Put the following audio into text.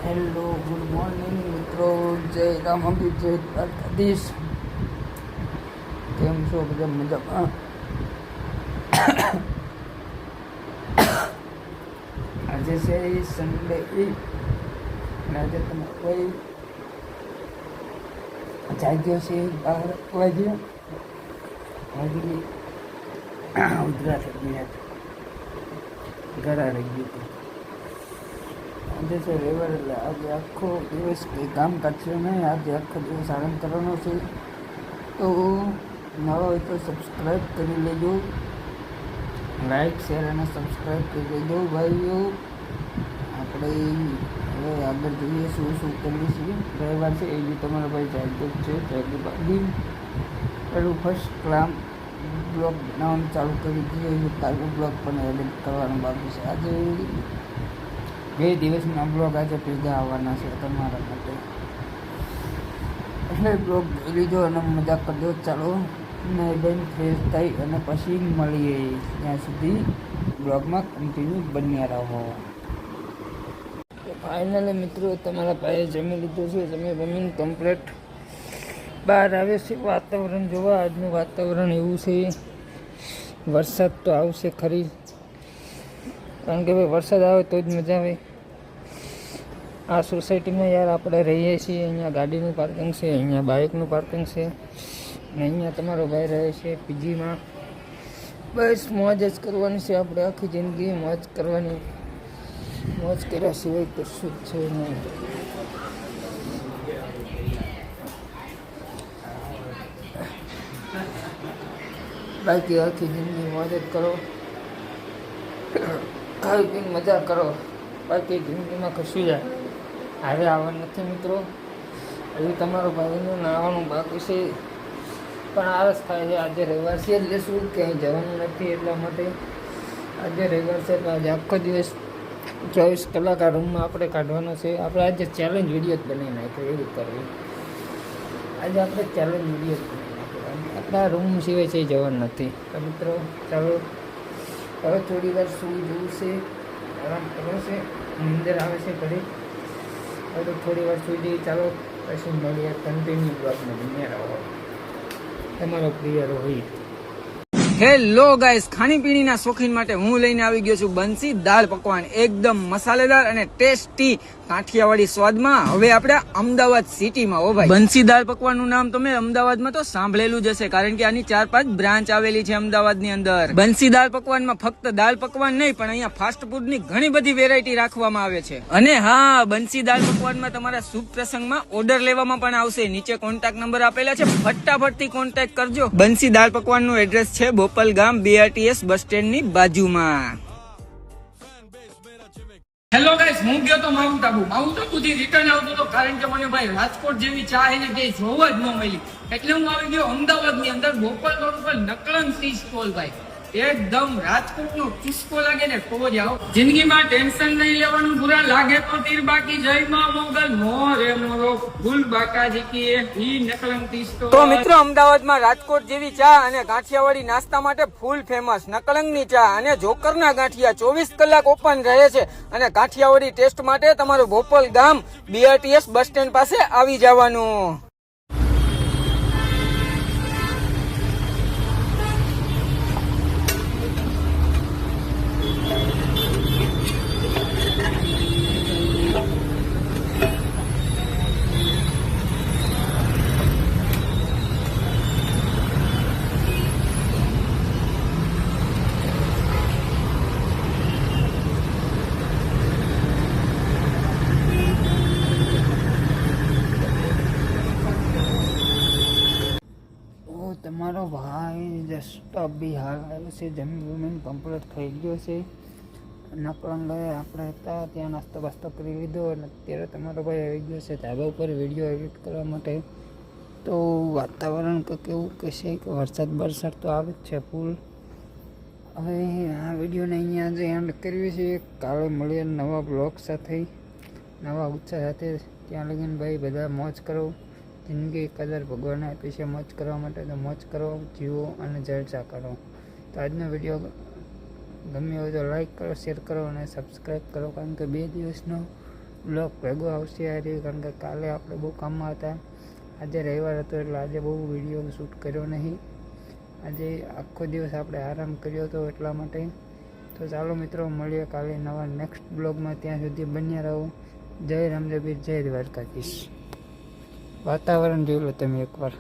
Hello good morning મિત્રો, જય રામાભી, જય દ્વારકાધીશ. કેમ છો બધા? મજામાં? આજે છે સન્ડે અને આજે તમે કોઈ જાગ્યો છે 12 વાગે ઉધરા થઈ ગયા, ઘરા રહી ગયું હતું. આજે છે રવિવાર, એટલે આજે આખો દિવસ કંઈ કામકાજ છે નહીં. આજે આખો દિવસ આરામ કરવાનો છે. તો નવા હોય તો સબસ્ક્રાઈબ કરી લેજો, લાઈક શેર અને સબસ્ક્રાઈબ કરી લેજો ભાઈઓ. આપણે હવે આગળ જોઈએ શું શું કરીએ છીએ. રવિવાર છે એ બી તમારા ભાઈ જાગૃત છે. જાગૃત પેલું ફર્સ્ટ ક્લામ બ્લોગ બનાવવાનું ચાલુ કરી દીધું. કાલનો બ્લોગ પણ એડિટ કરવાનું બાકી છે. આજે 2 દિવસના બ્લોગ આજે ભેગા આવવાના છે તમારા માટે, એટલે બ્લોગ જોઈ લીધો અને મજા કરજો. ચાલો ને બેન ફ્રેશ થઈ અને પછી મળીએ. ત્યાં સુધી બ્લોગમાં કન્ટિન્યુ બન્યા રહો. ફાઇનલી મિત્રો, તમારા ભાઈએ જમી લીધું છે. જમીન કમ્પ્લીટ બહાર આવે છે વાતાવરણ જોવા. આજનું વાતાવરણ એવું છે, વરસાદ તો આવશે ખરી, કારણ કે ભાઈ વરસાદ આવે તો જ મજા આવે. આ સોસાયટીમાં યાર આપણે રહીએ છીએ, અહીંયા ગાડીનું પાર્કિંગ છે, અહીંયા બાઇકનું પાર્કિંગ છે, અને અહીંયા તમારો ભાઈ રહે છે પીજીમાં. બસ મોજ જ કરવાની છે આપણે, આખી જિંદગી મોજ કરવાની. મોજ કર્યા સિવાય કશું જ છે નહીં. બાકી આખી જિંદગી મોજ જ કરો, ખાઈ પીને મજા કરો. બાકી જિંદગીમાં કશું જાય હવે આવવાનું નથી મિત્રો. હજી તમારો ભાઈનું નાવાનું બાકી છે, પણ આળસ થાય છે. આજે રવિવાર છે એટલે શું, ક્યાંય જવાનું નથી, એટલા માટે આજે રવિવાર છે એટલે આજે આખો દિવસ 24 કલાક આ રૂમમાં આપણે કાઢવાનો છે. આપણે આજે ચેલેન્જ વિડીયો જ બનાવી નાખ્યો, એવું કરવું. આજે આપણે ચેલેન્જ વિડીયો જ બનાવી નાખ્યો. આપણા રૂમ સિવાય છે જવાનું નથી. તો મિત્રો ચાલો હવે થોડી વાર સૂઈ જવું છે, આરામ કરવો છે, નીંદર આવે છે ઘરે. હવે તો થોડી વાર સૂઈ જઈએ. ચાલો પછી મળીએ કન્ટિન્યુ બ્લોગમાં બન્યા રહો. તમારો પ્રિય રોહિત. હેલો ગાઈસ, ખાણીપીણીના શોખીન માટે હું લઈને આવી ગયો છું બંસી દાળ પકવાન. એકદમ મસાલેદાર અને ટેસ્ટી કાઠિયાવાડી સ્વાદમાં. હવે આપણે અમદાવાદ સિટીમાં. ઓ ભાઈ, બંસી દાળ પકવાનનું નામ તમે અમદાવાદમાં તો સાંભળેલું જ હશે, કારણ કે આની 4-5 બ્રાન્ચ આવેલી છે અમદાવાદની અંદર. બંસી દાળ પકવાનમાં ફક્ત દાળ પકવાન નહીં, પણ અહીંયા ફાસ્ટ ફૂડની ઘણી બધી વેરાયટી રાખવામાં આવે છે. અને હા, બંસી દાળ પકવાનમાં તમારા શુભ પ્રસંગમાં ઓર્ડર લેવામાં પણ આવશે. નીચે કોન્ટેક્ટ નંબર આપેલા છે, ફટાફટથી કોન્ટેક્ટ કરજો. બંસી દાળ પકવાનનું એડ્રેસ છે બોપલ ગામ, BRTS બસ સ્ટેન્ડ ની બાજુમાં. હેલો ગાઈસ, હું ગયો તો માઉન્ટ આબુ થી રિટર્ન આવતો હતો, કારણ કે મને ભાઈ રાજકોટ જેવી ચા એને કે જોવા જ ન મળી, એટલે હું આવી ગયો અમદાવાદ ની અંદર બોપલ રોડ પર નકળંગ ટી સ્ટોલ. ભાઈ એકદમ રાજકોટ નો ચુસ્કો લાગે ને તો જ આવો. જિંદગીમાં ટેન્શન નહીં લેવાનું, બુરા લાગે તો તીર બાકી, જય માં મોગલ મોરે મોરો ફૂલ બાકાજી કી ઈ નકળંગ ટી સ્ટોલ. તો મિત્રો, અમદાવાદમાં રાજકોટ જેવી ચા અને ગાંઠિયાવાડી નાસ્તા માટે ફૂલ ફેમસ નકળંગની ચા અને જોકરના ગાંઠિયા 24 કલાક ઓપન રહે છે. અને ગાંઠિયાવાડી ટેસ્ટ માટે તમારું બોપલ ગામ BRTS બસ સ્ટેન્ડ પાસે આવી જવાનું. તમારો ભાઈ જસ્ટ બી હાલ આવ્યો છે, જમીન કમ્પ્લીટ થઈ ગયો છે. નકળંગ આપણે હતા ત્યાં નાસ્તો બાસ્તો કરી લીધો, અને અત્યારે તમારો ભાઈ આવી ગયો છે ધાબા ઉપર વિડીયો એડિટ કરવા માટે. તો વાતાવરણ કેવું કહેશે કે વરસાદ તો આવે જ છે ફૂલ. હવે આ વિડીયોને અહીંયા જ એન્ડ કરવી છે. કાલે મળીએ નવા બ્લોગ સાથે, નવા ઉત્સાહ સાથે. ત્યાં લગીને ભાઈ બધા મોજ કરો. જિંદગી કદર ભગવાને આપી છે મોજ કરવા માટે, તો મોજ કરો, જીવો અને જલસા કરો. તો આજનો વિડીયો ગમ્યો હોય તો લાઈક કરો, શેર કરો અને સબસ્ક્રાઈબ કરો, કારણ કે 2 દિવસનો બ્લોગ ભેગો આવશે યાર, કારણ કે કાલે આપણે બહુ કામમાં હતા. આજે રવિવાર હતો એટલે આજે બહુ વિડીયો શૂટ કર્યો નહીં. આજે આખો દિવસ આપણે આરામ કર્યો હતો એટલા માટે. તો ચાલો મિત્રો, મળીએ કાલે નવા નેક્સ્ટ બ્લોગમાં. ત્યાં સુધી બન્યા રહો. જય રામદેવીર, જય દ્વારકાધીશ. વાતાવરણ જોઈ લો તમે એકવાર.